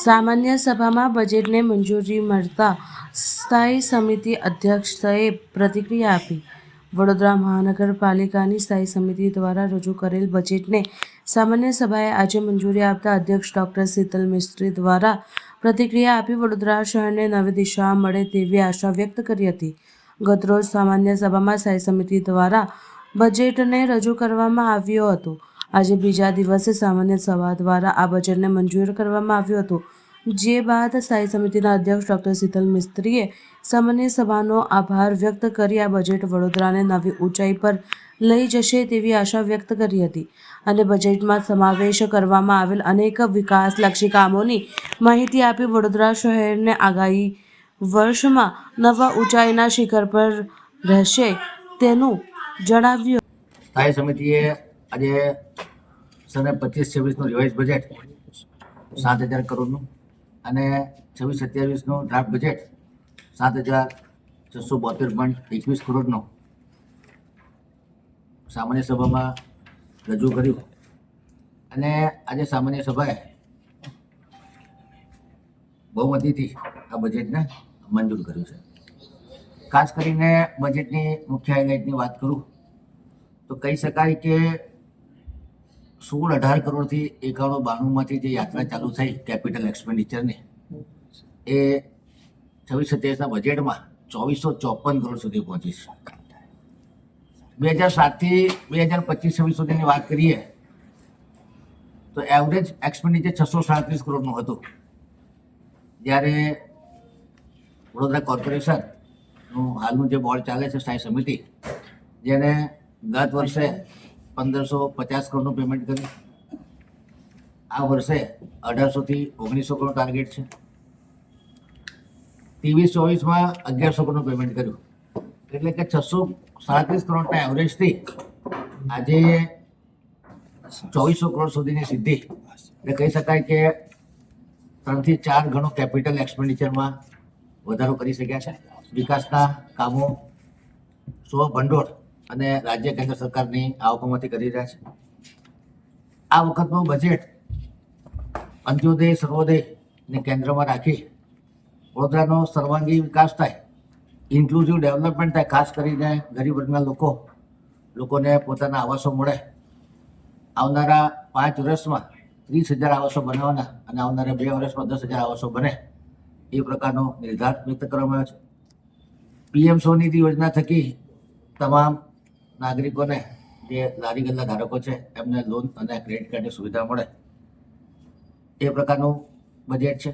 સામાન્ય સભામાં બજેટને મંજૂરી મળતા સ્થાયી સમિતિ અધ્યક્ષએ પ્રતિક્રિયા આપી. વડોદરા મહાનગરપાલિકાની સ્થાયી સમિતિ દ્વારા રજૂ કરેલ બજેટને સામાન્ય સભાએ આજે મંજૂરી આપતા અધ્યક્ષ ડોક્ટર શીતલ મિસ્ત્રી દ્વારા પ્રતિક્રિયા આપી વડોદરા શહેરને નવી દિશા મળે તેવી આશા વ્યક્ત કરી હતી. ગતરોજ સામાન્ય સભામાં સ્થાયી સમિતિ દ્વારા બજેટને રજૂ કરવામાં આવ્યું હતું. આજે બીજા દિવસે સામાન્ય સભા દ્વારા આ બજેટને મંજૂર કરવામાં આવ્યું હતું, જે બાદ સ્થાયી સમિતિના અધ્યક્ષ ડોક્ટર શીતલ મિસ્ત્રીએ સામાન્ય સભાનો આભાર વ્યક્ત કરી આ બજેટ વડોદરાને નવી ઊંચાઈ પર લઈ જશે તેવી આશા વ્યક્ત કરી હતી અને બજેટમાં સમાવેશ કરવામાં આવેલ અનેક વિકાસલક્ષી કામોની માહિતી આપી વડોદરા શહેરને આગામી વર્ષમાં નવા ઊંચાઈના શિખર પર રહેશે તેનું જણાવ્યું. સ્થાયી સમિતિએ આજે સને 25-26નું રિવાઇઝ બજેટ 7,000 કરોડનું અને 26-27નું ડ્રાફ્ટ બજેટ 7,672.21 કરોડનું સામાન્ય સભામાં રજૂ કર્યું અને આજે સામાન્ય સભાએ બહુમતીથી આ બજેટને મંજૂર કર્યું છે. ખાસ કરીને બજેટની મુખ્ય હાઇલાઇટની વાત કરું તો કહી શકાય કે 16-18 કરોડથી 91-92માંથી જે યાત્રા ચાલુ થઈ કેપિટલ એક્સપેન્ડિચરની એ 26-27ના બજેટમાં 2,454 કરોડ સુધી પહોંચી છે. 2007થી 2025-26 સુધીની વાત કરીએ તો એવરેજ એક્સપેન્ડિચર 637 કરોડનું હતું, જ્યારે વડોદરા કોર્પોરેશનનું હાલનું જે બોર્ડ ચાલે છે સ્થાયી સમિતિ, જેને ગત વર્ષે 1,550 કરોડનું પેમેન્ટ કર્યું, આ વર્ષે 1,800થી 1,900 કરોડ ટાર્ગેટ છે. 23-24માં 1,100 કરોડનું પેમેન્ટ કર્યું, એટલે કે 637 કરોડના એવરેજથી આજે 2,400 કરોડ સુધીની સિદ્ધિ, એટલે કહી શકાય કે 3 થી 4 ગણો કેપિટલ એક્સપેન્ડિચરમાં વધારો કરી શક્યા છે. વિકાસના કામો સ્વભંડોળ અને રાજ્ય કેન્દ્ર સરકારની આવકોમાંથી કરી રહ્યા છે. આ વખતનું બજેટ અંત્યોદય સર્વોદયને કેન્દ્રમાં રાખી વડોદરાનો સર્વાંગી વિકાસ થાય, ઇન્ક્લુઝિવ ડેવલપમેન્ટ થાય, ખાસ કરીને ગરીબ વર્ગના લોકોને પોતાના આવાસો મળે. આવનારા 5 વર્ષમાં 30,000 આવાસો બનાવવાના અને આવનારા 2 વર્ષમાં 10,000 આવાસો બને એ પ્રકારનો નિર્ધાર વ્યક્ત કરવામાં આવ્યો છે. PM સ્વનિધિ યોજના થકી તમામ નાગરિકોને, જે લારી ગલ્લા ધારકો છે, એમને લોન અને ક્રેડિટ કાર્ડની સુવિધા મળે એ પ્રકારનું બજેટ છે.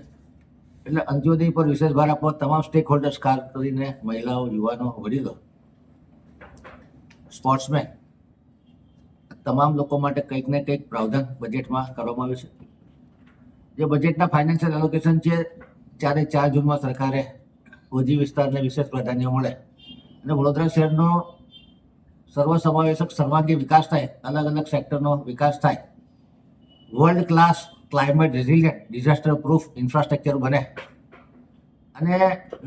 એટલે અંત્યોદય પર વિશેષ ભાર આપવા તમામ સ્ટેક હોલ્ડર્સ, ખાસ કરીને મહિલાઓ, યુવાનો, વડીલો, સ્પોર્ટ્સમેન, તમામ લોકો માટે કંઈક ને કંઈક પ્રાવધાન બજેટમાં કરવામાં આવ્યું છે. જે બજેટના ફાઇનાન્શિયલ એલોકેશન છે, 4 જૂનમાં સરકારે ઓજી વિસ્તારને વિશેષ પ્રાધાન્ય મળે અને વડોદરા શહેરનો સર્વસમાવેશક સર્વાંગી વિકાસ થાય, અલગ અલગ સેક્ટરનો વિકાસ થાય, world class climate resilient disaster proof infrastructure બને અને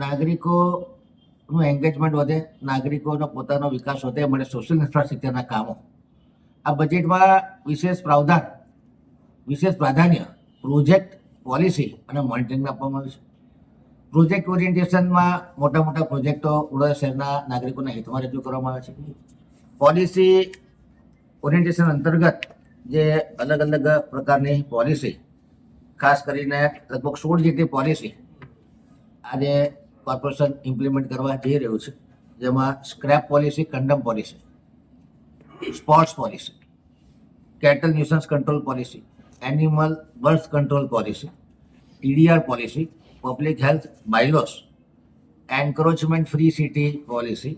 નાગરિકોનું એન્ગેજમેન્ટ વધે, નાગરિકોનો પોતાનો વિકાસ વધે, મળે સોશિયલ ઇન્ફ્રાસ્ટ્રક્ચરના કામો. આ બજેટમાં વિશેષ પ્રાધાન્ય પ્રોજેક્ટ, પોલિસી અને મોનિટરિંગને આપવામાં આવ્યું છે. પ્રોજેક્ટ ઓરિએન્ટેશનમાં મોટા પ્રોજેક્ટો વડોદરા શહેરના નાગરિકોના હિતમાં રજૂ કરવામાં આવે છે. પોલિસી ઓરિએન્ટેશન અંતર્ગત જે અલગ અલગ પ્રકારની પોલિસી, ખાસ કરીને લગભગ 16 જેટલી પોલિસી આજે કોર્પોરેશન ઇમ્પ્લિમેન્ટ કરવા જઈ રહ્યું છે, જેમાં scrap policy, condemn policy, sports policy, cattle nuisance control policy, animal birth control policy, TDR policy, public health bylaws, encroachment free city policy,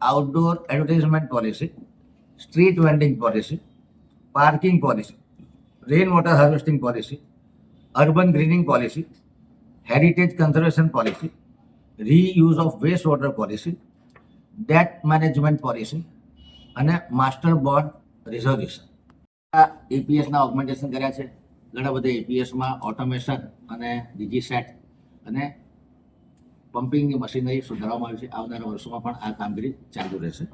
outdoor advertisement policy, street vending policy, parking policy, rain water harvesting policy, urban greening policy, heritage conservation policy, reuse of waste water policy, debt management policy અને master bond reservation. APSના augmentation કર્યા છે. ઘણા બધા APSમાં automation અને ડીજીસેટ અને પમ્પિંગની machinery સુધારવામાં આવી છે. આવનારા વર્ષોમાં પણ આ કામગીરી ચાલુ રહેશે.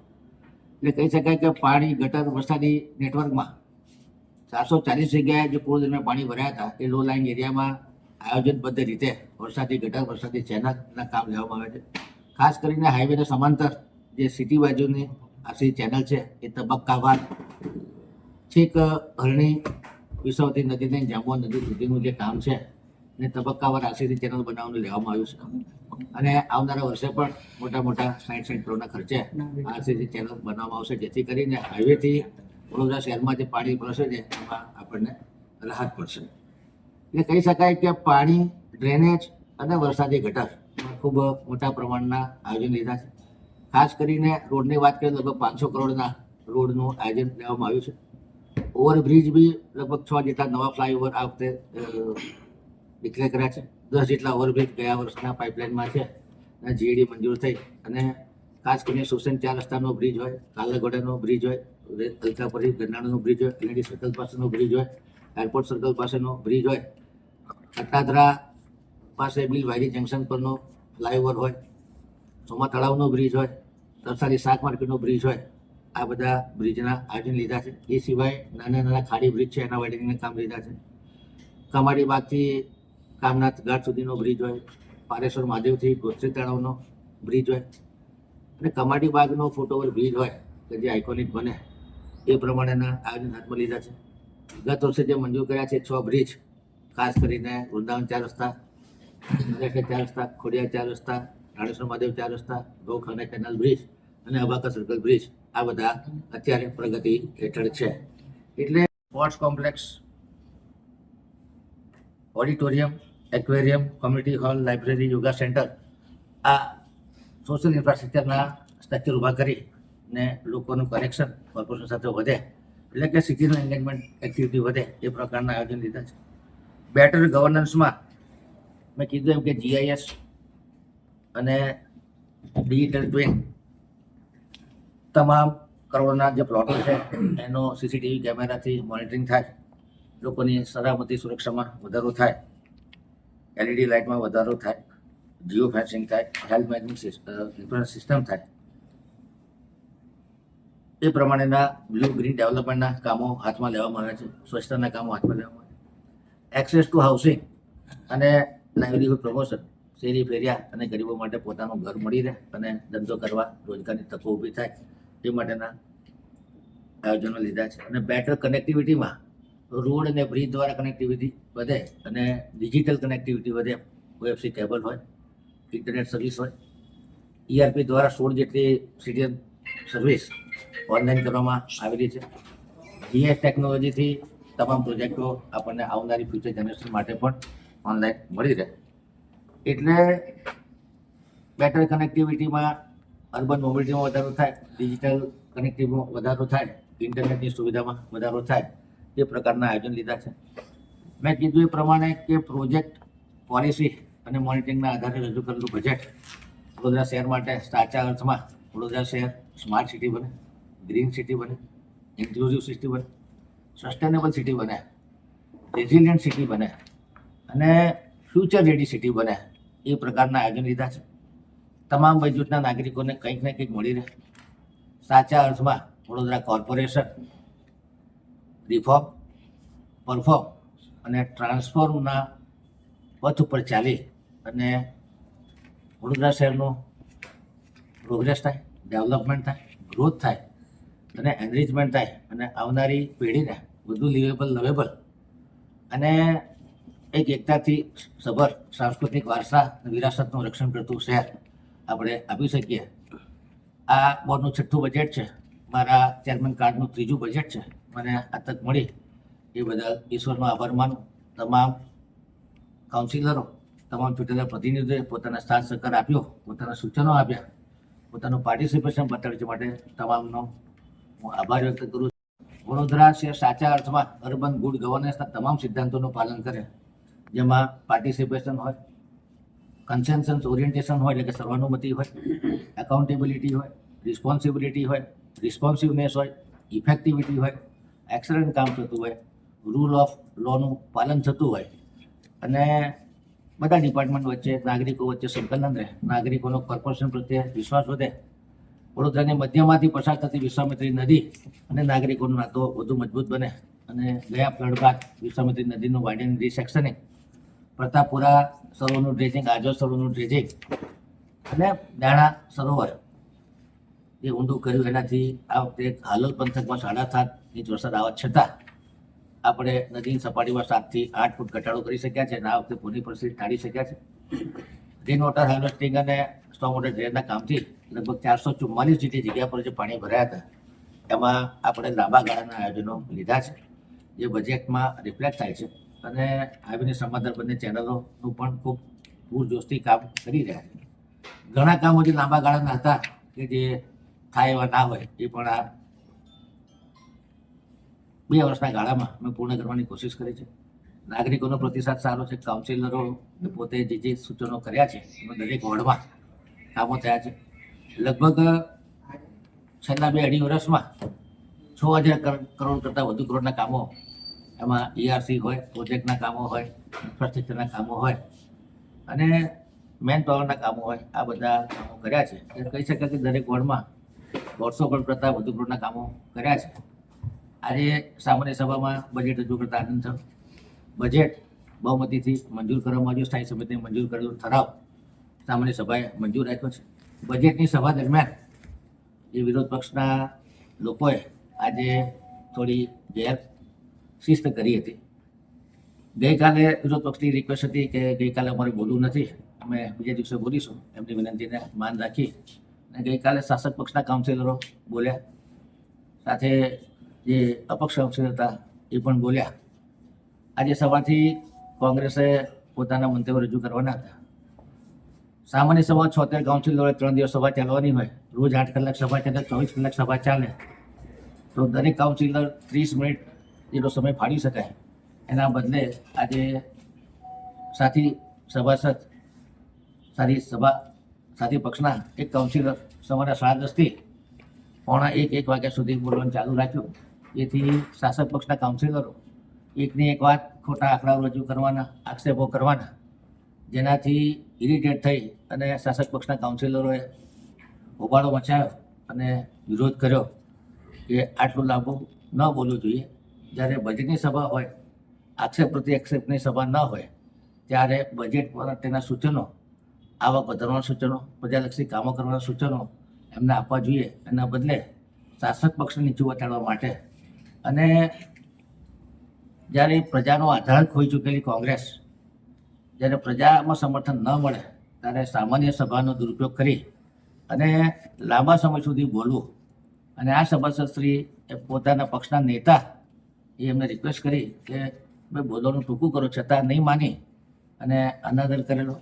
એટલે કહી શકાય કે પાણી, ગટર, વરસાદી નેટવર્કમાં 440 જગ્યાએ જે પૂર દરમિયાન પાણી ભરાયા હતા, એ લો લાઇંગ એરિયામાં આયોજનબદ્ધ રીતે વરસાદી ગટર વરસાદી ચેનલના કામ લેવામાં આવે છે. ખાસ કરીને હાઈવેને સમાંતર જે સિટી બાજુની આખી ચેનલ છે એ તબક્કાવાર છેક હરણી વિસાવતી નદીને જાંબુઆ નદી સુધીનું જે કામ છે એને તબક્કાવાર આરસીસી ચેનલ બનાવવાનું લેવામાં આવ્યું છે અને આવનારા વર્ષે પણ મોટા મોટા 60 કરોડના ખર્ચે આરસીસી ચેનલ બનાવવામાં આવશે, જેથી કરીને હાઈવેથી વડોદરા શહેરમાં જે પાણી પ્રસે છે એમાં આપણને રાહત પડશે. એટલે કહી શકાય કે પાણી, ડ્રેનેજ અને વરસાદી ગટર ખૂબ મોટા પ્રમાણના આયોજન લીધા છે. ખાસ કરીને રોડની વાત કરીએ તો લગભગ 500 કરોડના રોડનું આયોજન લેવામાં આવ્યું છે. ઓવરબ્રિજ બી લગભગ 6 જેટલા નવા ફ્લાયઓવર આ વખતે ડિક્લેર કર્યા છે. 10 જેટલા ઓવરબ્રિજ ગયા વર્ષના પાઇપલાઇનમાં છે અને જીએડી મંજૂર થઈ. અને ખાસ કરીને સુસેન 4 રસ્તાનો બ્રિજ હોય, કાલાઘોડાનો બ્રિજ હોય, અલકાપુરી ગરનાળાનો બ્રિજ હોય, એલઈડી સર્કલ પાસેનો બ્રિજ હોય, એરપોર્ટ સર્કલ પાસેનો બ્રિજ હોય, કટાદરા પાસે બિલ વાયરી જંકશન પરનો ફ્લાયઓવર હોય, સોમા તળાવનો બ્રિજ હોય, તરસાલી શાક માર્કેટનો બ્રિજ હોય, આ બધા બ્રિજના આયોજન લીધા છે. એ સિવાય નાના નાના ખાડી બ્રિજ છે એના વાયરિંગના કામ લીધા છે. કમાડી બાગથી કામનાથ ઘાટ સુધીનો બ્રિજ હોય, પારેશ્વર મહાદેવથી ગોત્રી તળાવનો બ્રિજ હોય અને કમાડી બાગનો ફૂટઓવર બ્રિજ હોય કે જે આઇકોનિક બને એ પ્રમાણેના આયોજન હાથમાં લીધા છે. ગત વર્ષે જે મંજૂર કર્યા છે 6 બ્રિજ, ખાસ કરીને વૃંદાવન 4 રસ્તા, 4 રસ્તા, ખોડિયાર 4 રસ્તા, રાણેશ્વર મહાદેવ 4 રસ્તા, ગૌખાને કેનાલ બ્રિજ અને અબાકા સર્કલ બ્રિજ, આ બધા અત્યારે પ્રગતિ હેઠળ છે. એટલે sports complex, auditorium, aquarium, community hall, library, yoga centre, આ સોશિયલ ઇન્ફ્રાસ્ટ્રક્ચરના સ્ટ્રક્ચર ઊભા કરીને લોકોનું કનેક્શન કોર્પોરેશન સાથે વધે, એટલે કે સિટીનું એન્ગેજમેન્ટ એક્ટિવિટી વધે એ પ્રકારના આયોજન લીધા છે. બેટર ગવર્નન્સમાં મેં કીધું એમ કે જીઆઈએસ અને ડિજિટલ ટ્વિન, તમામ કરોડોના જે પ્લોટો છે એનો સીસીટીવી કેમેરાથી મોનિટરિંગ થાય, લોકોની સલામતી સુરક્ષામાં વધારો થાય, એલઈડી લાઇટમાં વધારો થાય, જીઓ ફેન્સિંગ થાય, હેલ્થ મેનેજમેન્ટ ઇન્સ્યોરન્સ સિસ્ટમ થાય, એ પ્રમાણેના બ્લુ ગ્રીન ડેવલપમેન્ટના કામો હાથમાં લેવામાં આવ્યા છે. સ્વચ્છતાના કામો હાથમાં લેવામાં આવ્યા છે. એક્સેસ ટુ હાઉસિંગ અને લાઇવલીહુડ પ્રમોશન, શેરી ફેરિયા અને ગરીબો માટે પોતાનું ઘર મળી રહે અને ધંધો કરવા રોજગારની તકો ઊભી થાય એ માટેના આયોજનો લીધા છે. અને બેટર કનેક્ટિવિટીમાં રોડ અને બ્રિજ દ્વારા કનેક્ટિવિટી વધે અને ડિજિટલ કનેક્ટિવિટી વધે. ઓએફસી કેબલ હોય, ઇન્ટરનેટ સર્વિસ હોય, ERP દ્વારા 16 જેટલી સિટીઝન સર્વિસ ઓનલાઈન કરવામાં આવેલી છે. જીએસ ટેકનોલોજીથી તમામ પ્રોજેક્ટો આપણને આવનારી ફ્યુચર જનરેશન માટે પણ ઓનલાઈન મળી રહે. એટલે બેટર કનેક્ટિવિટીમાં અર્બન મોબિલિટીમાં વધારો થાય, ડિજિટલ કનેક્ટિવિટીમાં વધારો થાય, ઇન્ટરનેટની સુવિધામાં વધારો થાય, એ પ્રકારના આયોજન લીધા છે. મેં કીધું એ પ્રમાણે કે પ્રોજેક્ટ, પોલિસી અને મોનિટરિંગના આધારે રજૂ કરેલું બજેટ વડોદરા શહેર માટે સાચા અર્થમાં વડોદરા શહેર સ્માર્ટ સિટી બને, ગ્રીન સિટી બને, ઇન્ક્લુઝિવ સિટી બને, સસ્ટેનેબલ સિટી બને, રેઝિલિયન્ટ સિટી બને અને ફ્યુચર રેડી સિટી બને, એ પ્રકારના આયોજન લીધા છે. તમામ વય જૂથના નાગરિકોને કંઈક ને કંઈક મળી રહે. સાચા અર્થમાં વડોદરા કોર્પોરેશન રિફોર્મ, પરફોર્મ અને ટ્રાન્સફોર્મના પથ ઉપર ચાલી અને વડોદરા શહેરનું પ્રોગ્રેસ થાય, ડેવલપમેન્ટ થાય, ગ્રોથ થાય અને એનરિચમેન્ટ થાય અને આવનારી પેઢીને વધુ લિવેબલ, લવેબલ અને એક એકતાથી સભર સાંસ્કૃતિક વારસા વિરાસતનું રક્ષણ કરતું શહેર આપણે આપી શકીએ. આ બોર્ડનું 6થું બજેટ છે. મારા ચેરમેન કાર્ડનું 3જું બજેટ છે. મને આ તક મળી એ બદલ ઈશ્વરનો આભાર માનું. તમામ કાઉન્સિલરો, તમામ ચૂંટેલા પ્રતિનિધિઓએ પોતાના સાથ સહકાર આપ્યો, પોતાના સૂચનો આપ્યા, પોતાનું પાર્ટિસિપેશન બતાવ્યું છે, માટે તમામનો હું આભાર વ્યક્ત કરું છું. વડોદરા શહેર સાચા અર્થમાં અર્બન ગુડ ગવર્નન્સના તમામ સિદ્ધાંતોનું પાલન કરે, જેમાં પાર્ટિસિપેશન હોય, કન્સેન્સસ ઓરિએન્ટેશન હોય એટલે કે સર્વાનુમતિ હોય, એકાઉન્ટેબિલિટી હોય, રિસ્પોન્સિબિલિટી હોય, રિસ્પોન્સિવનેસ હોય, ઇફેક્ટિવિટી હોય, એક્સલન્ટ કામ થતું હોય, રૂલ ઓફ લોનું પાલન થતું હોય અને બધા ડિપાર્ટમેન્ટ વચ્ચે, નાગરિકો વચ્ચે સંકલન રહે, નાગરિકોનો કોર્પોરેશન પ્રત્યે વિશ્વાસ વધે, વડોદરાની મધ્યમાંથી પસાર થતી વિશ્વામિત્રી નદી અને નાગરિકોનો નાતો વધુ મજબૂત બને અને ગયા ફ્લડ બાદ વિશ્વામિત્રી નદીનું વાઇડનિંગ, રિસેક્શનિંગ પ્રતાપપુરા સરોવરનું ડ્રેજિંગ, આજવા સરોવરનું ડ્રેજિંગ અને દાણા સરોવર જે ઊંડું કર્યું, એનાથી આ વખતે હાલોલ પંથકમાં 7.5 ઇંચ વરસાદ આવવા છતાં આપણે નદીની સપાટીમાં 7 થી 8 ફૂટ ઘટાડો કરી શક્યા છે અને આ વખતે પૂરની પરિસ્થિતિ ટાળી શક્યા છે. રેન વોટર હાર્વેસ્ટિંગ અને સ્ટોમ વોટર ડ્રેનના કામથી લગભગ 444 જેટલી જગ્યા પર જે પાણી ભરાયા હતા એમાં આપણે લાંબા ગાળાના આયોજનો લીધા છે, જે બજેટમાં રિફ્લેક્ટ થાય છે અને હાઈવેની સમાંતર બંને ચેનલોનું પણ ખૂબ પૂરજોશથી કામ કરી રહ્યા છે. ઘણા કામો જે લાંબા ગાળાના હતા કે જે થાય એવા ના હોય એ પણ આ 2 વર્ષના ગાળામાં મેં પૂર્ણ કરવાની કોશિશ કરી છે. નાગરિકોનો પ્રતિસાદ સારો છે. કાઉન્સિલરો પોતે જે સૂચનો કર્યા છે એમાં દરેક વોર્ડમાં કામો થયા છે. લગભગ છેલ્લા 2-2.5 વર્ષમાં 6,000 કરોડ કરતાં વધુ કરોડના કામો, એમાં ERC હોય, પ્રોજેક્ટના કામો હોય, ઇન્ફ્રાસ્ટ્રક્ચરના કામો હોય અને મેન પાવરના કામો હોય, આ બધા કામો કર્યા છે. એ કહી શકાય કે દરેક વોર્ડમાં 150 કરોડ કરતાં વધુ કરોડના કામો કર્યા છે. આજે સામાન્ય સભામાં બજેટ રજૂ કરતા આનંદ થયો. બજેટ બહુમતીથી મંજૂર કરવામાં આવ્યું. સ્થાયી સમિતિએ મંજૂર કરેલો ઠરાવ સામાન્ય સભાએ મંજૂર રાખ્યો છે. બજેટની સભા દરમિયાન જે વિરોધ પક્ષના લોકોએ આજે થોડી ગેરશિસ્ત કરી હતી. ગઈકાલે વિરોધ પક્ષની રિક્વેસ્ટ હતી કે ગઈકાલે અમારે બોલવું નથી, અમે બીજા દિવસે બોલીશું, એમની વિનંતીને માન રાખી અને ગઈકાલે શાસક પક્ષના કાઉન્સિલરો બોલ્યા, સાથે જે અપક્ષ કાઉન્સિલર હતા એ પણ બોલ્યા. આજે સવારથી કોંગ્રેસે પોતાના મંતવ્યો રજૂ કરવાના હતા. સામાન્ય સભા 76 કાઉન્સિલરોએ 3 દિવસ સભા ચાલવાની હોય, રોજ 8 કલાક સભા ચાલે, 24 કલાક સભા ચાલે, તો દરેક કાઉન્સિલર 30 મિનિટ જેટલો સમય ફાળવી શકાય. એના બદલે આજે સાથી પક્ષના એક કાઉન્સિલર સવારે 10:30 થી પોણા 1 વાગ્યા સુધી બોલવાનું ચાલુ રાખ્યું. જેથી શાસક પક્ષના કાઉન્સિલરો એકની એક વાત, ખોટા આંકડાઓ રજૂ કરવાના, આક્ષેપો કરવાના, જેનાથી ઇરિટેટ થઈ અને શાસક પક્ષના કાઉન્સિલરોએ હોબાળો મચાવ્યો અને વિરોધ કર્યો કે આટલું લાંબુ ન બોલવું જોઈએ. જ્યારે બજેટની સભા હોય, આક્ષેપ પ્રતિ આક્ષેપની સભા ન હોય, ત્યારે બજેટ પર તેના સૂચનો, આવક વધારવાના સૂચનો, પ્રજાલક્ષી કામો કરવાના સૂચનો એમને આપવા જોઈએ. એના બદલે શાસક પક્ષને નીચું બતાડવા માટે અને જ્યારે પ્રજાનો આધાર ખોઈ ચૂકેલી કોંગ્રેસ, જ્યારે પ્રજામાં સમર્થન ન મળે ત્યારે સામાન્ય સભાનો દુરુપયોગ કરી અને લાંબા સમય સુધી બોલવું. અને આ સભાસદશ્રી પોતાના પક્ષના નેતા એ એમને રિક્વેસ્ટ કરી કે ભાઈ બોલવાનું ટૂંકું કરો, છતાં નહીં માની અને અનાદર કરેલો.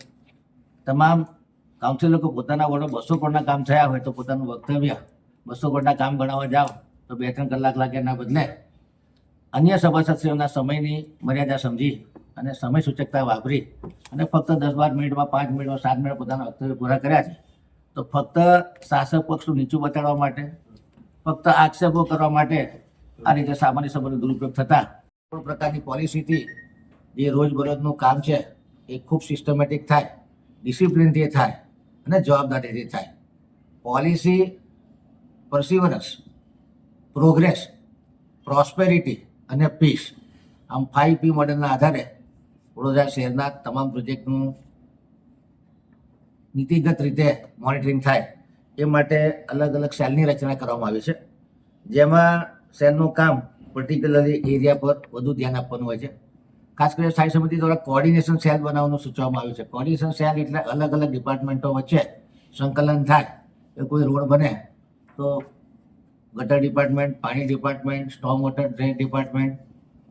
તમામ કાઉન્સિલરો પોતાના વડો 200 કરોડના કામ થયા હોય તો પોતાનું વક્તવ્ય 200 કરોડના કામ ગણાવવા જાઓ તો 2-3 કલાક લાગે. એના બદલે અન્ય સભાસદશ્રીઓના સમયની મર્યાદા સમજી અને સમય સૂચકતા વાપરી અને ફક્ત 10-12 મિનિટમાં, 5 મિનિટમાં, 7 મિનિટ પોતાના વક્તવ્ય પૂરા કર્યા છે. તો ફક્ત શાસક પક્ષનું નીચું બતાડવા માટે, ફક્ત આક્ષેપો કરવા માટે આ રીતે સામાન્ય સભાનો દુરુપયોગ થતા કોઈ પ્રકારની પોલિસીથી જે રોજબરોજનું કામ છે એ ખૂબ સિસ્ટમેટિક થાય, ડિસિપ્લિનથી થાય અને જવાબદારીથી થાય. પોલિસી, પરસિવરન્સ, પ્રોગ્રેસ, પ્રોસ્પેરિટી અને પીસ, આમ 5P મોડેલના આધારે વડોદરા શહેરના તમામ પ્રોજેક્ટનું નીતિગત રીતે મોનિટરિંગ થાય એ માટે અલગ અલગ સેલની રચના કરવામાં આવી છે, જેમાં સેલનું કામ પર્ટિક્યુલરલી એરિયા પર વધુ ધ્યાન આપવાનું હોય છે. ખાસ કરીને સ્થાયી સમિતિ દ્વારા કોઓર્ડિનેશન સેલ બનાવવાનું સૂચવવામાં આવ્યું છે. કોઓર્ડિનેશન સેલ એટલે અલગ અલગ ડિપાર્ટમેન્ટો વચ્ચે સંકલન થાય. કે કોઈ રોડ બને તો ગટર ડિપાર્ટમેન્ટ, પાણી department, storm water drain department,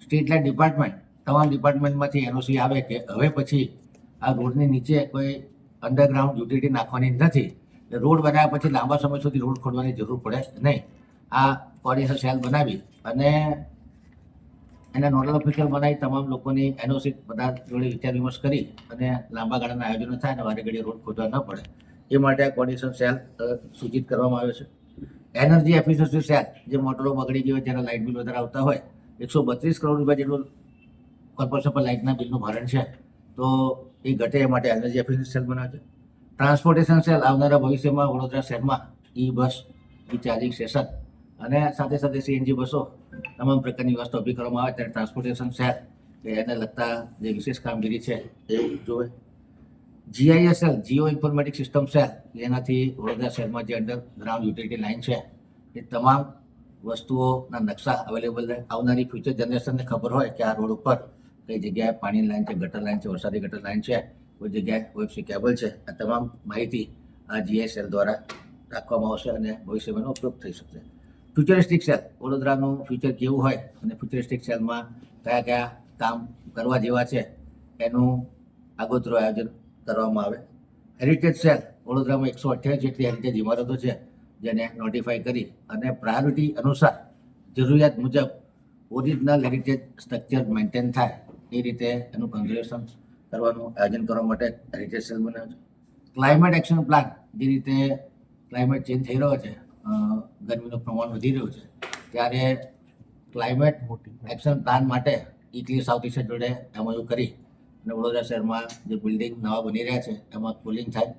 street light department, તમામ ડિપાર્ટમેન્ટમાંથી NOC આવે કે હવે પછી આ રોડની નીચે કોઈ અંડરગ્રાઉન્ડ યુટિલિટી નાખવાની નથી. રોડ બનાવ્યા પછી લાંબા સમય સુધી રોડ ખોદવાની જરૂર પડે નહીં. આ કોઓર્ડિનેશન સેલ બનાવી અને એના નોડલ ઓફિસર બનાવી તમામ લોકોની NOC બધા જોડે વિચાર વિમર્શ કરી અને લાંબા ગાળાના આયોજનો થાય અને વારે ઘડીએ રોડ ખોદવા ન પડે એ માટે આ કોઓર્ડિનેશન સેલ સૂચિત કરવામાં આવ્યો છે. એનર્જી એફિશિયન્સી સેલ, જે મોટરો બગડી ગઈ હોય, જ્યારે લાઇટ બિલ વધારે આવતા હોય, 132 કરોડ રૂપિયા જેટલું કોર્પોરેશન પર લાઇટના બિલનું ભારણ છે, તો એ ઘટે એ માટે એનર્જી એફિશિયન્સી સેલ બનાવે છે. ટ્રાન્સપોર્ટેશન સેલ આવનારા ભવિષ્યમાં વડોદરા શહેરમાં બસ, ચાર્જિંગ સ્ટેશન અને સાથે સાથે CNG બસો, તમામ પ્રકારની વ્યવસ્થા ઊભી કરવામાં આવે ત્યારે ટ્રાન્સપોર્ટેશન સેલ કે એને લગતા જે વિશેષ કામગીરી છે એ જોવે. GISL જીઓ ઇન્ફોર્મેટિક સિસ્ટમ સેલ, એનાથી વડોદરા શહેરમાં જે અંડરગ્રાઉન્ડ યુટિલિટી લાઇન છે એ તમામ વસ્તુઓના નકશા અવેલેબલ રહે. આવનારી ફ્યુચર જનરેશનને ખબર હોય કે આ રોડ ઉપર કઈ જગ્યાએ પાણીની લાઈન છે, ગટર લાઈન છે, વરસાદી ગટર લાઈન છે, કોઈ જગ્યાએ OFC કેબલ છે. આ તમામ માહિતી આ GISL દ્વારા રાખવામાં આવશે અને ભવિષ્યમાં એનો ઉપયોગ થઈ શકશે. ફ્યુચરિસ્ટિક સેલ, વડોદરાનું ફ્યુચર કેવું હોય અને ફ્યુચરિસ્ટિક સેલમાં કયા કયા કામ કરવા જેવા છે એનું આગોતરું આયોજન કરવામાં આવે. હેરિટેજ સેલ, વડોદરામાં 128 જેટલી હેરિટેજ ઇમારતો છે જેને નોટિફાઈ કરી અને પ્રાયોરિટી અનુસાર જરૂરિયાત મુજબ ઓરિજિનલ હેરિટેજ સ્ટ્રક્ચર મેન્ટેન થાય એ રીતે એનું કન્ઝર્વેશન કરવાનું આયોજન કરવા માટે હેરિટેજ સેલ બનાવ્યો છે. ક્લાઇમેટ એક્શન પ્લાન, જે રીતે ક્લાઇમેટ ચેન્જ થઈ રહ્યો છે, ગરમીનું પ્રમાણ વધી રહ્યું છે, ત્યારે ક્લાઇમેટ એક્શન પ્લાન માટે ઇટલી સાઉથ એશિયા જોડે MOU કરી અને વડોદરા શહેરમાં જે બિલ્ડિંગ નવા બની રહ્યા છે એમાં કુલિંગ થાય,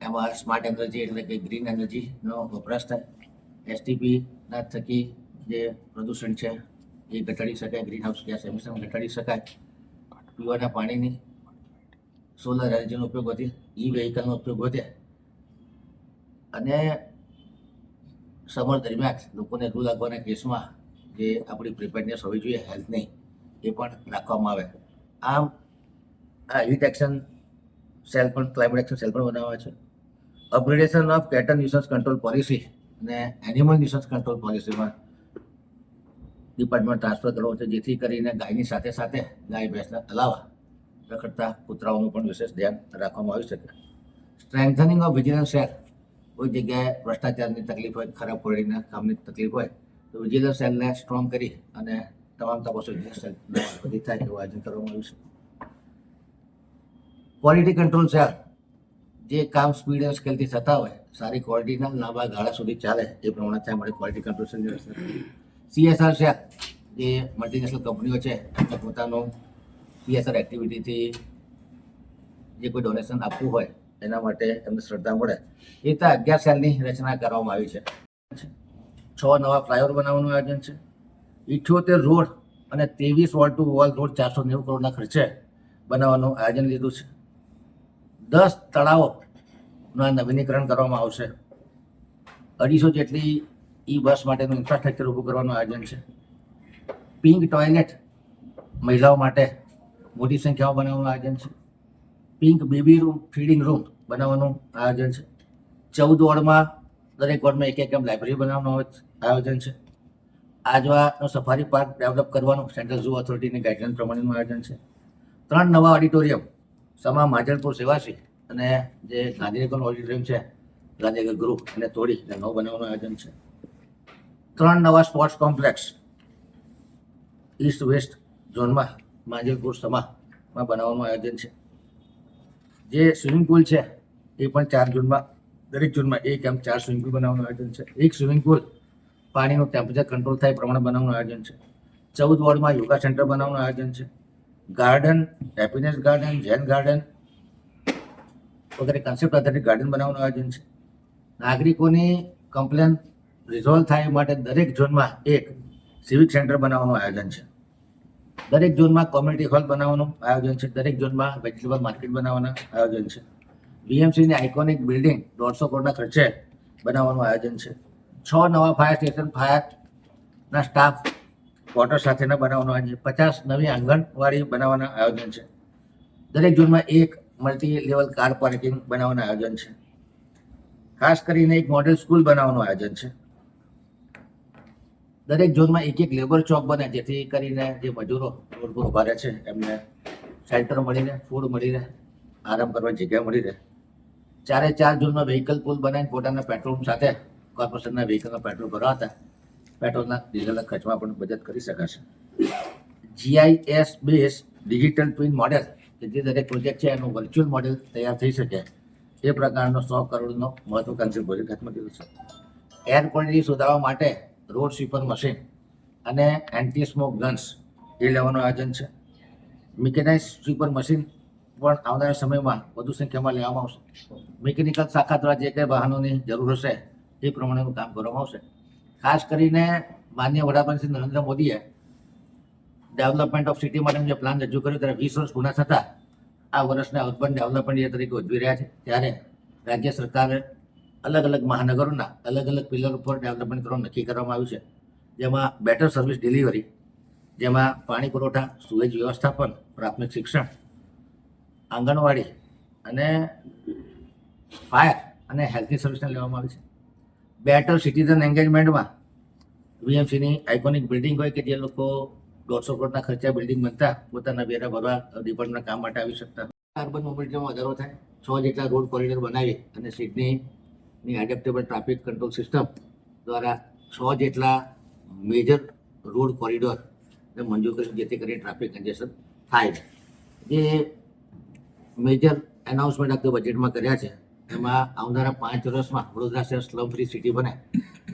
એમાં સ્માર્ટ એનર્જી એટલે કે ગ્રીન એનર્જીનો વપરાશ થાય, STPના થકી જે પ્રદૂષણ છે એ ઘટાડી શકાય, ગ્રીન હાઉસ ગેસ એમિશન ઘટાડી શકાય, પીવાના પાણીની સોલર એનર્જીનો ઉપયોગ વધે, E-વ્હીકલનો ઉપયોગ વધે અને સમર દરમિયાન લોકોને લૂ લાગવાના કેસમાં જે આપણી પ્રિપેરનેસ હોવી જોઈએ હેલ્થની એ પણ રાખવામાં આવે. આમ આ હીટ એક્શન સેલ પણ, ક્લાઇમેટ એક્શન સેલ પણ બનાવવા છે. Upgradation of cattle nuisance control policy અને એનિમલ ન્યુસન્સ કંટ્રોલ પોલિસીમાં ડિપાર્ટમેન્ટ ટ્રાન્સફર કરવો છે, જેથી કરીને ગાયની સાથે સાથે ગાય ભેંસના અલાવા રખડતા કૂતરાઓનું પણ વિશેષ ધ્યાન રાખવામાં આવી શકે. સ્ટ્રેન્થનિંગ ઓફ વિજિલન્સ સેલ, કોઈ જગ્યાએ ભ્રષ્ટાચારની તકલીફ હોય, ખરાબ ક્વોલિટીના કામની તકલીફ હોય તો વિજિલન્સ સેલને સ્ટ્રોંગ કરી અને તમામ તપાસો વિજિલન્સ સેલ બધી થાય એવું આયોજન કરવામાં આવ્યું છે. ક્વોલિટી કંટ્રોલ સેલ, જે કામ સ્પીડ અને સ્કેલથી થતા હોય, સારી ક્વોલિટીના લાંબા ગાળા સુધી ચાલે એ પ્રમાણે થાય માટે ક્વોલિટી કંટ્રોલ સેલની વ્યવસ્થા. CSR સેલ, જે મલ્ટીનેશનલ કંપનીઓ છે એમને પોતાનું CSR એક્ટિવિટીથી જે કોઈ ડોનેશન આપવું હોય એના માટે એમને શ્રદ્ધા મળે એ રીતે 11 સેલની રચના કરવામાં આવી છે. 6 નવા ફ્લાયઓવર બનાવવાનું આયોજન છે. 78 રોડ અને 23 વોલ ટુ વોલ રોડ 490 કરોડના ખર્ચે બનાવવાનું આયોજન લીધું છે. 10 તળાવોના નવીનીકરણ કરવામાં આવશે. 250 જેટલી બસ માટેનું ઇન્ફ્રાસ્ટ્રક્ચર ઊભું કરવાનું આયોજન છે. પિંક ટોયલેટ મહિલાઓ માટે મોટી સંખ્યામાં બનાવવાનું આયોજન છે. Pink baby room, feeding room બનાવવાનું આયોજન છે. 14 વોર્ડમાં દરેક વોર્ડમાં એક લાઇબ્રેરી બનાવવાનું આયોજન છે. આજવાનો સફારી પાર્ક ડેવલપ કરવાનું સેન્ટ્રલ ઝૂ ઓથોરિટીની ગાઈડલાઇન પ્રમાણેનું આયોજન છે. 3 નવા ઓડિટોરિયમ, સમા માજલપુર સેવાસી અને જે ગાંધીનગરનું ઓડિટોરિયમ છે ગાંધીનગર ગૃહ એને તોડી અને નવું બનાવવાનું આયોજન છે. 3 નવા સ્પોર્ટ્સ કોમ્પ્લેક્સ ઈસ્ટ વેસ્ટ ઝોનમાં માંજલપુર સમામાં બનાવવાનું આયોજન છે. જે સ્વિમિંગ પુલ છે એ પણ 4 ઝોનમાં, દરેક ઝોનમાં 4 સ્વિમિંગ પુલ બનાવવાનું આયોજન છે. એક સ્વિમિંગ પુલ પાણીનું ટેમ્પરેચર કંટ્રોલ થાય એ પ્રમાણે બનાવવાનું આયોજન છે. 14 વોર્ડમાં યોગા સેન્ટર બનાવવાનું આયોજન છે. Garden, happiness garden, Jain garden વગેરે કન્સેપ્ટ આધારિત ગાર્ડન બનાવવાનું આયોજન છે. નાગરિકોની કમ્પ્લેન રિઝોલ્વ થાય માટે દરેક ઝોનમાં એક સિવિક સેન્ટર બનાવવાનું આયોજન છે. દરેક ઝોનમાં કોમ્યુનિટી હોલ બનાવવાનું આયોજન છે. દરેક ઝોનમાં વેજીટેબલ માર્કેટ બનાવવાના આયોજન છે. BMCની આઇકોનિક બિલ્ડિંગ 150 કરોડના ખર્ચે બનાવવાનું આયોજન છે. 6 નવા ફાયર સ્ટેશન, ફાયરના સ્ટાફ ક્વાર્ટર સાથેના બનાવવાનું આયોજન છે. 50 નવી આંગણવાડી બનાવવાના આયોજન છે. દરેક ઝોનમાં એક મલ્ટી લેવલ કાર પાર્કિંગ બનાવવાના આયોજન છે. ખાસ કરીને એક મોડેલ સ્કૂલ બનાવવાનું આયોજન છે. દરેક ઝોનમાં એક લેબર ચોક બને, જેથી કરીને જે મજૂરો રોડ પર ઉભા રહે છે એમને શેલ્ટર મળી રહે, ફૂડ મળી રહે, આરામ કરવાની જગ્યા મળી રહે. 4 ઝોનમાં વ્હીકલ પુલ બનાવીને પોતાના પેટ્રોલ સાથે કોર્પોરેશનના વ્હીકલમાં પેટ્રોલ ભરાવતા પેટ્રોલના ડીઝલના ખર્ચમાં પણ બચત કરી શકાશે. GIS base digital twin model, કે જે દરેક પ્રોજેક્ટ છે એનું વર્ચ્યુઅલ મોડેલ તૈયાર થઈ શકે એ પ્રકારનો 100 કરોડનો મહત્વાકાંક્ષી પ્રોજેક્ટ હાથમાં લીધો છે. એર ક્વોલિટી સુધારવા માટે રોડ સ્વીપર મશીન અને એન્ટી સ્મોક ગન્સ એ લેવાનું આયોજન છે. મિકેનાઇઝ સ્વીપર મશીન પણ આવનારા સમયમાં વધુ સંખ્યામાં લેવામાં આવશે. મિકેનિકલ શાખા દ્વારા જે કંઈ વાહનોની જરૂર હશે એ પ્રમાણેનું કામ કરવામાં આવશે. ખાસ કરીને માનનીય વડાપ્રધાન શ્રી નરેન્દ્ર મોદીએ ડેવલપમેન્ટ ઓફ સિટી માટેનો જે પ્લાન રજૂ કર્યો ત્યારે 20 વર્ષ પૂર્ણ થતાં આ વર્ષને અર્બન ડેવલપમેન્ટ યર તરીકે ઉજવી રહ્યા છે. ત્યારે રાજ્ય સરકારે અલગ અલગ મહાનગરોના અલગ અલગ પિલર ઉપર ડેવલપમેન્ટ કરવાનું નક્કી કરવામાં આવ્યું છે. જેમાં બેટર સર્વિસ ડિલિવરી, જેમાં પાણી પુરવઠા, સુએજ વ્યવસ્થાપન, પ્રાથમિક શિક્ષણ, આંગણવાડી અને ફાયર અને હેલ્થની સર્વિસને લેવામાં આવી છે. બેટર સિટીઝન એન્ગેજમેન્ટમાં વીએમસીની આઇકોનિક બિલ્ડિંગ હોય કે જે લોકો 150 કરોડના ખર્ચે બિલ્ડિંગ બનતા પોતાના વેરા ભરવા ડિપાર્ટમેન્ટના કામ માટે આવી શકતા. અર્બન મોબિલિટીમાં વધારો થાય, 6 જેટલા રોડ કોરિડોર બનાવી અને સિડનીની એડેપ્ટેબલ ટ્રાફિક કંટ્રોલ સિસ્ટમ દ્વારા 6 જેટલા મેજર રોડ કોરિડોરને મંજૂર કરી જેથી કરીને ટ્રાફિક કન્જેશન થાય. જે મેજર એનાઉન્સમેન્ટ આપણે બજેટમાં કર્યા છે એમાં આવનારા 5 વર્ષમાં વડોદરા શહેર સ્લમ ફ્રી સિટી બને.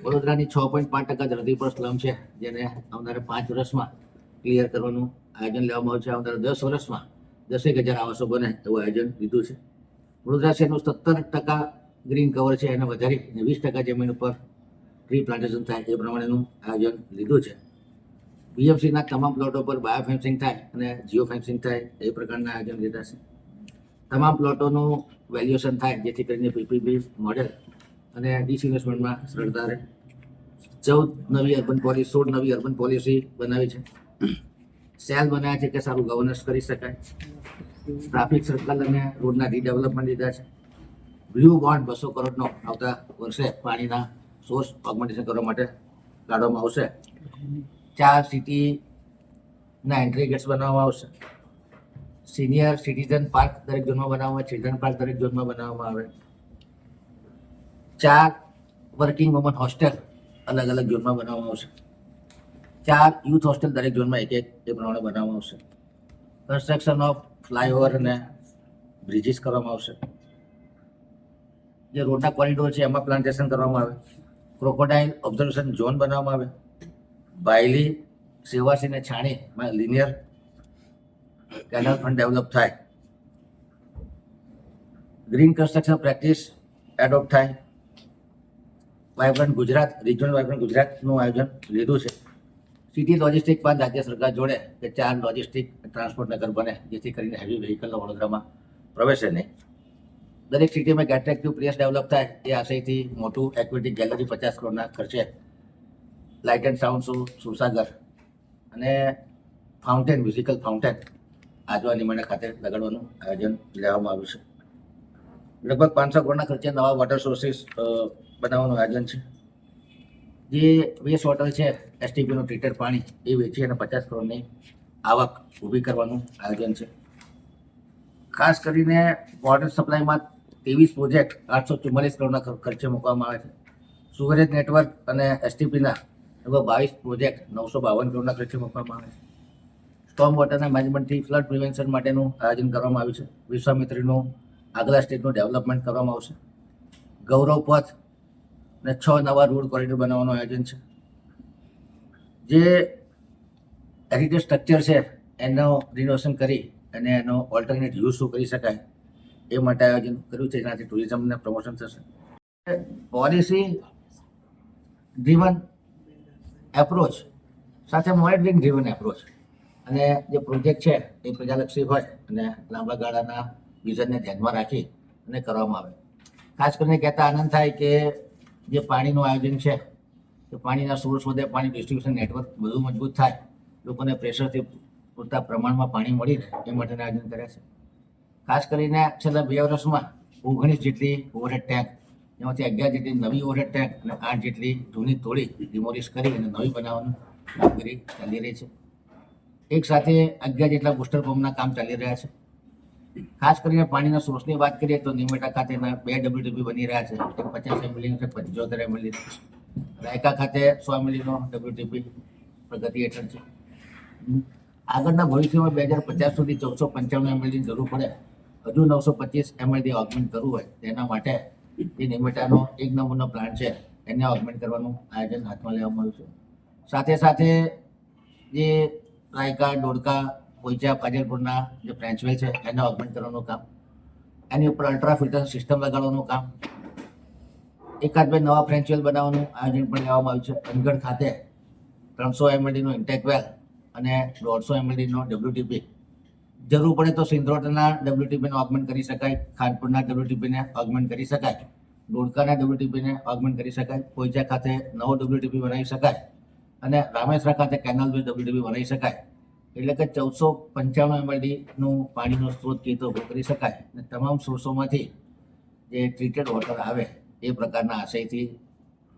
વડોદરાની 6.5% ધરતી પર સ્લમ છે, જેને આવનારા 5 વર્ષમાં ક્લિયર કરવાનું આયોજન લેવામાં આવ્યું છે. આવનારા 10 વર્ષમાં 10,000 આવાસો બને એવું આયોજન લીધું છે. વડોદરા શહેરનું 17% ગ્રીન કવર છે એને વધારી 20% જમીન ઉપર ટ્રી પ્લાન્ટેશન થાય એ પ્રમાણેનું આયોજન લીધું છે. બીએમસીના તમામ પ્લોટો પર બાયો ફેન્સિંગ થાય અને જીઓ ફેન્સિંગ થાય એ પ્રકારના આયોજન લીધા છે. તમામ પ્લોટોનું વેલ્યુએશન થાય જેથી કરીને પીપીપી મોડેલ અને ડિસઇન્વેસ્ટમેન્ટમાં સરળતા રહે. 16 નવી અર્બન પોલિસી બનાવી છે. સેલ બનાવ્યા છે કે સારું ગવર્નન્સ કરી શકાય. ટ્રાફિક સર્કલ અને રોડના રીડેવલપમેન્ટ લીધા છે. બ્લુ બોન્ડ 200 કરોડનો આવતા વર્ષે પાણીના સોર્સ ઓગમેન્ટેશન કરવા માટે કાઢવામાં આવશે. 4 સિટીના એન્ટ્રી ગેટ્સ બનાવવામાં આવશે. સિનિયર સિટીઝન પાર્ક દરેક ઝોનમાં બનાવવામાં આવે, ચિલ્ડ્રન પાર્ક દરેક ઝોનમાં બનાવવામાં આવે. 4 વર્કિંગ વુમન હોસ્ટેલ અલગ અલગ ઝોનમાં બનાવવામાં આવશે. 4 યુથ હોસ્ટેલ દરેક ઝોનમાં એક એ પ્રમાણે બનાવવામાં આવશે. કન્સ્ટ્રક્શન ઓફ ફ્લાયઓવર અને બ્રિજીસ કરવામાં આવશે. જે રોડના કોરિડોર છે એમાં પ્લાન્ટેશન કરવામાં આવે. ક્રોકોડાઇલ ઓબ્ઝર્વેશન ઝોન બનાવવામાં આવે. બાયલી, સેવાસી અને છાણીમાં લિનિયર કેનાલ પણ ડેવલપ થાય. ગ્રીન કન્સ્ટ્રક્શન પ્રેક્ટિસ એડોપ્ટ થાય. વાઇબ્રન્ટ ગુજરાત, રિજનલ વાઇબ્રન્ટ ગુજરાતનું આયોજન લીધું છે. સિટી લોજિસ્ટિક બાદ રાજ્ય સરકાર જોડે કે 4 લોજિસ્ટિક ટ્રાન્સપોર્ટ નગર બને જેથી કરીને હેવી વ્હીકલ વડોદરામાં પ્રવેશે નહીં. દરેક સિટીમાં એક એટ્રેક્ટિવ પ્લેસ ડેવલપ થાય એ આશયથી મોટું એક્વિટી ગેલેરી 50 કરોડના ખર્ચે, લાઇટ એન્ડ સાઉન્ડ શો, સુસાગર અને ફાઉન્ટેન, મ્યુઝિકલ ફાઉન્ટેન આજવા લીમડા ખાતે લગાડવાનું આયોજન લેવામાં આવ્યું છે. લગભગ 500 કરોડના ખર્ચે નવા વોટર સોર્સિસ બનાવવાનું આયોજન છે. જે વેસ્ટ વોટર છે એસટીપીનું ટ્રીટેડ પાણી એ વેચી અને 50 કરોડની આવક ઊભી કરવાનું આયોજન છે. ખાસ કરીને વોટર સપ્લાયમાં 23 પ્રોજેક્ટ 844 કરોડના ખર્ચે મૂકવામાં આવે છે. સુગરેજ નેટવર્ક અને એસટીપીના લગભગ 22 પ્રોજેક્ટ 952 કરોડના ખર્ચે મૂકવામાં આવે છે. સ્ટોર્મ વોટરના મેનેજમેન્ટથી ફ્લડ પ્રિવેન્શન માટેનું આયોજન કરવામાં આવ્યું છે. વિશ્વામિત્રીનું આગલા સ્ટેજનું ડેવલપમેન્ટ કરવામાં આવશે. ગૌરવ પથ અને 6 નવા રોડ કોરિડોર બનાવવાનું આયોજન છે. જે હેરિટેજ સ્ટ્રક્ચર છે એનો રિનોવેશન કરી અને એનો ઓલ્ટરનેટ યુઝ શું કરી શકાય એ માટે આયોજન કર્યું છે, જેનાથી ટુરિઝમને પ્રમોશન થશે. પોલિસી ડ્રીવન એપ્રોચ સાથે મોનિટરિંગ ડ્રીવન એપ્રોચ અને જે પ્રોજેક્ટ છે એ પ્રજાલક્ષી હોય અને લાંબા ગાળાના વિઝનને ધ્યાનમાં રાખી અને કરવામાં આવે. ખાસ કરીને કહેતા આનંદ થાય કે જે પાણીનું આયોજન છે કે પાણીના સોર્સ વધે, પાણી ડિસ્ટ્રીબ્યુશન નેટવર્ક બધું મજબૂત થાય, લોકોને પ્રેશરથી પૂરતા પ્રમાણમાં પાણી મળી રહે એ માટેના આયોજન કર્યા છે. ખાસ કરીને છેલ્લા 2 વર્ષમાં 19 જેટલી ઓવરહેડ ટેન્ક, એમાંથી 11 જેટલી નવી ઓવરહેડ ટેન્ક અને 8 જેટલી જૂની તોડી ડિમોલિશ કરી અને નવી બનાવવાની કામગીરી ચાલી રહી છે. એક સાથે 11 જેટલા બુસ્ટર પંપના કામ ચાલી રહ્યા છે. ખાસ કરીને પાણીના સોર્સની વાત કરીએ તો નિમેટા ખાતેના 2 WTP બની રહ્યા છે. એક 50 ml છે, 75 ml. રાયકા ખાતે 100 ml નો WTP પ્રગતિ હેઠળ છે. આગળના ભવિષ્યમાં 2050 સુધી 1495 ml ની જરૂર પડે, હજુ 925 ml ઓગમેન્ટ કરવું હોય તેના માટે જે નિમેટાનો 1 નંબરનો પ્લાન્ટ છે એને ઓગમેન્ટ કરવાનું આયોજન હાથમાં લેવામાં આવ્યું છે. સાથે સાથે જે રાયકા, ડોડકા, પોઈચા, ફાજલપુરના જે ફ્રેન્ચવેલ છે એને ઓગમેન્ટ કરવાનું કામ, એની ઉપર અલ્ટ્રા ફિલ્ટર સિસ્ટમ લગાડવાનું કામ, 1-2 નવા ફ્રેન્ચવેલ બનાવવાનું આયોજન પણ લેવામાં આવ્યું છે. અનગઢ ખાતે 300 ml નો ઇન્ટેક વેલ અને 150 mlનો WTP. જરૂર પડે તો સિંધરોટના WTPને ઓગમેન્ટ કરી શકાય, ખાનપુરના WTPને ઓગમેન્ટ કરી શકાય, ધોળકાના WTPને ઓગમેન્ટ કરી શકાય, પોઈચા ખાતે નવો WTP બનાવી શકાય અને રામેશ્વર ખાતે કેનાલ બેઝ WTP બનાવી શકાય. એટલે કે 1495 mlનું પાણીનો સ્ત્રોત કીધો ઉભો કરી શકાય અને તમામ સોર્સોમાંથી જે ટ્રીટેડ વોટર આવે એ પ્રકારના આશયથી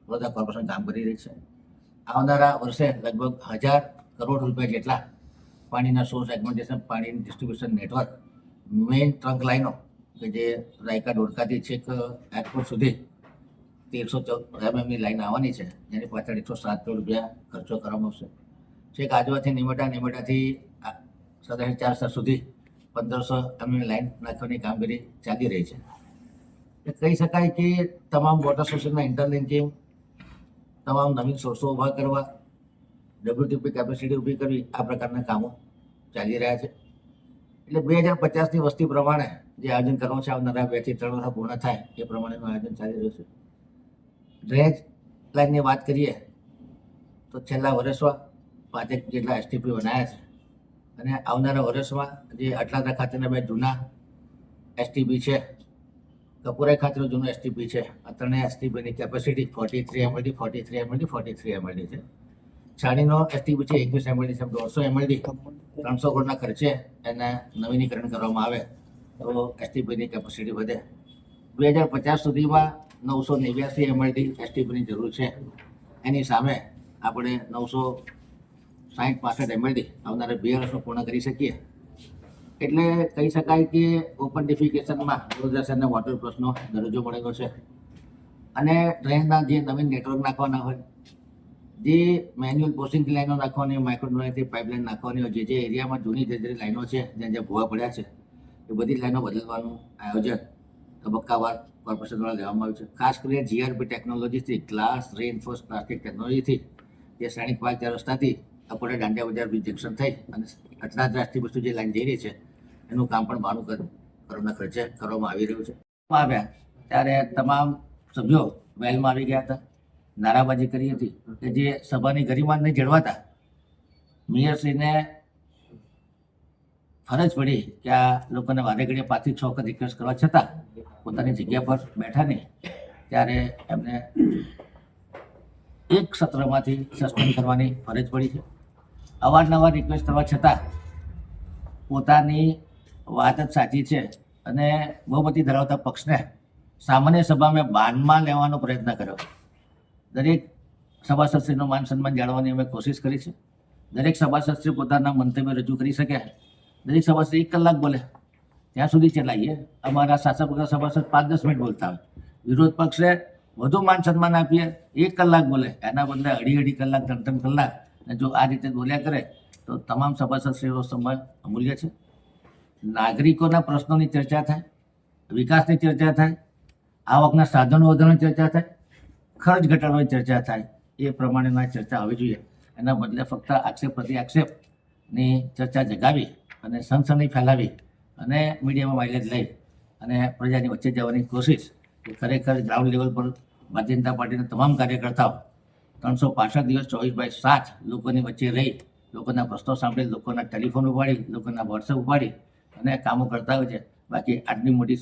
વડોદરા કોર્પોરેશન કામ કરી રહી છે. આવનારા વર્ષે લગભગ 1000 કરોડ રૂપિયા જેટલા પાણીના સોર્સ એગ્મેન્ટેશન, પાણીની ડિસ્ટ્રીબ્યુશન નેટવર્ક, મેઇન ટ્રંક લાઈનો કે જે રાયકા ધોળકાથી છેક એરપોર્ટ સુધી 1314 mmની લાઈન આવવાની છે, જેની પાછળ 107 કરોડ રૂપિયા ખર્ચો કરવામાં આવશે. છેક આજવાથી નિમેટાથી સદાશિવ 4 સુધી 1500 mmની લાઈન નાખવાની કામગીરી ચાલી રહી છે. કહી શકાય કે તમામ વોટર સોર્સના ઇન્ટરલિંકિંગ, તમામ નવીન સોર્સો ઊભા કરવા, WTP કેપેસિટી ઊભી કરવી, આ પ્રકારના કામો ચાલી રહ્યા છે. એટલે 2050ની વસ્તી પ્રમાણે જે આયોજન કરવાનું છે, આવનારા 2 થી 3 વર્ષ પૂર્ણ થાય એ પ્રમાણેનું આયોજન ચાલી રહ્યું છે. ડ્રેનેજ લાઇનની વાત કરીએ તો છેલ્લા વર્ષમાં 5 જેટલા STP બનાવ્યા છે અને આવનારા વર્ષમાં જે અટલાદા ખાતેના 2 જૂના STP છે, કપુરાઈ ખાતેનું જૂનું STP છે, આ ત્રણેય STPની કેપેસિટી 43 mld, 43 mld, 43 mld છે. છાણીનો STP છે 21 mld છે, 150 mld 300 કરોડના ખર્ચે એને નવીનીકરણ કરવામાં આવે તો STPની કેપેસિટી વધે. 2050 સુધીમાં 989 mld STPની જરૂર છે. એની સામે આપણે 960-65 mld આવનારા 2 વર્ષમાં પૂર્ણ કરી શકીએ. એટલે કહી શકાય કે ઓપન ડિફિકેશનમાં વડોદરા શહેરના વોટર પ્લસનો દરજ્જો મળેલો છે. અને ડ્રેનના જે નવીન નેટવર્ક નાખવાના હોય, જે મેન્યુઅલ પોસ્ટિંગથી લાઈનો નાખવાની, માઇક્રોડ્રોનથી પાઇપલાઇન નાખવાની હોય, જે એરિયામાં જૂની જે લાઈનો છે, જ્યાં ભૂવા પડ્યા છે, એ બધી લાઈનો બદલવાનું આયોજન તબક્કાવાર કોર્પોરેશન દ્વારા લેવામાં આવ્યું છે. ખાસ કરીને GRP ટેકનોલોજીથી, ગ્લાસ રેઇનફોર્સ પ્લાસ્ટિક ટેકનોલોજીથી, જે સૈનિક પાર્ક 4 રસ્તાથી અકોડા દાંડિયા બજાર બ્રિજ જંકશન થઈ અને આટલા દ્રાસથી વસ્તુ જે લાઈન જઈ રહી છે, એનું કામ પણ ભાડું કરોડના ખર્ચે કરવામાં આવી રહ્યું છે. આવ્યા ત્યારે તમામ સભ્યો વહેલમાં આવી ગયા હતા, નારાબાજી કરી હતી કે જે સભાની ગરિમા નહીં જળવાતા મેયરશ્રીને ફરજ પડી કે આ લોકોને વારે ઘડીએ 5 થી 6 વખત રિક્વેસ્ટ કરવા છતાં પોતાની જગ્યા પર બેઠા નહીં. ત્યારે એમને એક સત્રમાંથી સસ્પેન્ડ કરવાની ફરજ પડી છે. અવારનવાર રિક્વેસ્ટ કરવા છતાં પોતાની વાત જ સાચી છે અને બહુમતી ધરાવતા પક્ષને સામાન્ય સભામાં બાનમાં લેવાનો પ્રયત્ન કર્યો. દરેક સભાસદશ્રીનું માન સન્માન જાળવવાની અમે કોશિશ કરી છે. દરેક સભાસદશ્રી પોતાના મંતવ્ય રજૂ કરી શકે. દરેક સભાસદ 1 કલાક બોલે ત્યાં સુધી ચલાવીએ. અમારા શાસક પક્ષના સભાસદ 5-10 મિનિટ બોલતા હોય, વિરોધ પક્ષે વધુ માન સન્માન આપીએ, 1 કલાક બોલે, એના બદલે 2.5 કલાક 3 કલાક. અને જો આ રીતે બોલ્યા કરે તો તમામ સભાસદશ્રીનો સમય અમૂલ્ય છે. નાગરિકોના પ્રશ્નોની ચર્ચા થાય, વિકાસની ચર્ચા થાય, આવકના સાધનો વધારવાની ચર્ચા થાય, ખર્ચ ઘટાડવાની ચર્ચા થાય, એ પ્રમાણેના ચર્ચા હોવી જોઈએ. એના બદલે ફક્ત આક્ષેપ પ્રતિ આક્ષેપની ચર્ચા જગાવી અને સનસની ફેલાવી અને મીડિયામાં માઇલેજ લઈ અને પ્રજાની વચ્ચે જવાની કોશિશ એ ખરેખર ગ્રાઉન્ડ લેવલ પર ભારતીય જનતા પાર્ટીના તમામ કાર્યકર્તાઓ 365 દિવસ 24/7 લોકોની વચ્ચે રહી, લોકોના પ્રશ્નો સાંભળી, લોકોના ટેલિફોન ઉપાડી, લોકોના વોટ્સએપ ઉપાડી અને કામો કરતા હોય છે. બાકી આટલી મોટી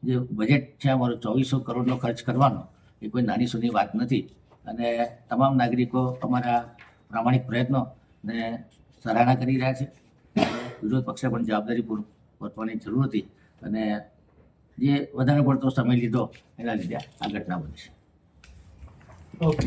જે બજેટ છે અમારું 2400 કરોડનો ખર્ચ કરવાનો, એ કોઈ નાની સૂની વાત નથી. અને તમામ નાગરિકો અમારા પ્રામાણિક પ્રયત્નોને સરાહના કરી રહ્યા છે. વિરોધ પક્ષે પણ જવાબદારીપૂર્વક વર્તવાની જરૂર હતી અને જે વધારે પડતો સમય લીધો એના લીધે આ ઘટના બની છે. ઓકે.